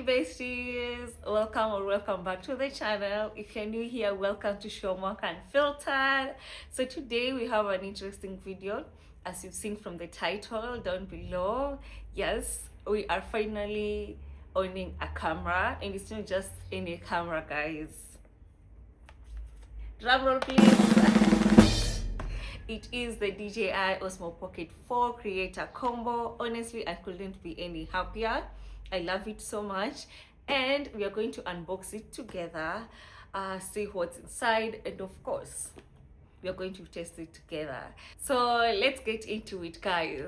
besties, welcome or welcome back to the channel. If you're new here, welcome to Mwaka Unfiltered. So today we have an interesting video, as you've seen from the title down below. Yes, we are finally owning a camera, and it's not just any camera, guys. Drum roll please. It is the DJI Osmo Pocket 4 creator combo. Honestly, I couldn't be any happier. I love it so much, and we are going to unbox it together, see what's inside, and of course we are going to test it together. So let's get into it, guys.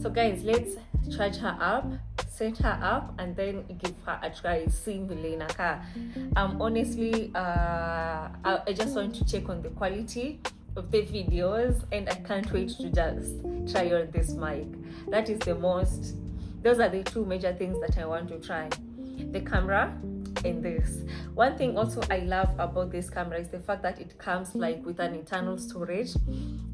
So guys, let's charge her up, set her up, and then give her a try. See vile inakaa. Honestly, I just want to check on the quality of the videos, and I can't wait to just try on this mic. That is those are the two major things that I want to try: the camera and this. One thing also I love about this camera is the fact that it comes like with an internal storage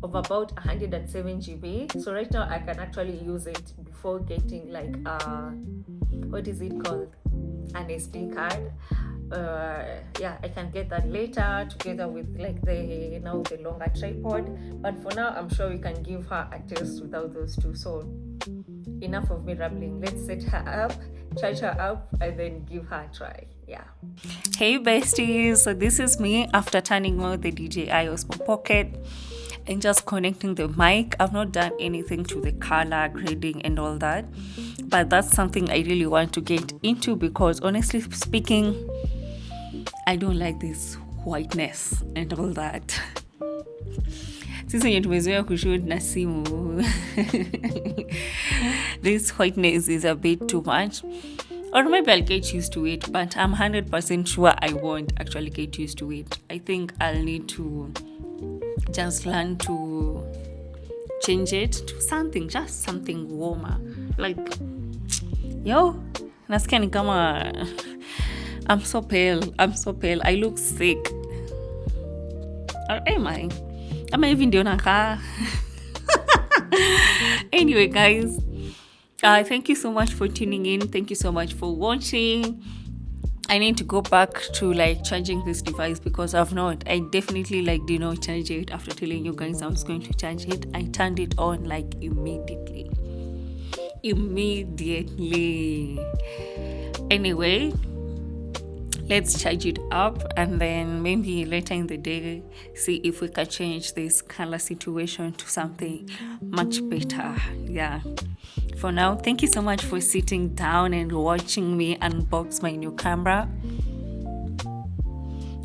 of about 107 GB. So right now I can actually use it before getting like what is it called, an SD card. I can get that later together with like the longer tripod, but for now I'm sure we can give her a test without those two. So enough of me rambling. Let's set her up, charge her up, and then give her a try. Hey besties, so this is me after turning on the DJI Osmo Pocket and just connecting the mic. I've not done anything to the color grading and all that, but that's something I really want to get into because honestly speaking, I don't like this whiteness and all that. Sisi wenye tumezoea kushoot na simu, this whiteness is a bit too much. Or maybe I'll get used to it, but I'm 100% sure I won't actually get used to it. I think I'll need to just learn to change it to just something warmer. Like, nasikia ni kama I'm so pale. I look sick. Or am I? Am I even doing a Anyway, guys, thank you so much for tuning in. Thank you so much for watching. I need to go back to like charging this device because I've not. I definitely did not charge it after telling you guys I was going to charge it. I turned it on like immediately. Anyway, let's charge it up and then maybe later in the day see if we can change this color situation to something much better. For now, thank you so much for sitting down and watching me unbox my new camera.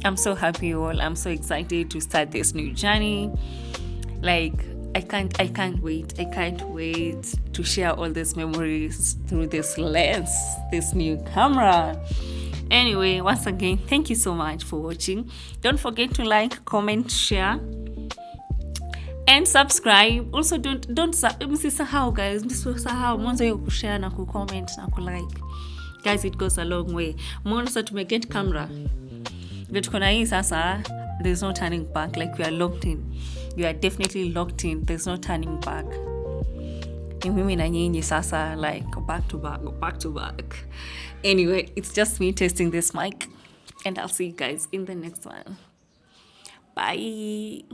I'm so happy all. I'm so excited to start this new journey. I can't wait to share all these memories through this lens, this new camera. Anyway, once again, thank you so much for watching. Don't forget to like, comment, share, and subscribe. Also, msisahau guys, msisahau mwanzo ya kushare na kucomment na kulike. Guys, it goes a long way. Mwanzo tumeget camera. Tuko na hii sasa, there's no turning back. Like we are locked in. You are definitely locked in. There's no turning back. Mimi na nyinyi sasa like back to back. Anyway, it's just me testing this mic and I'll see you guys in the next one. Bye.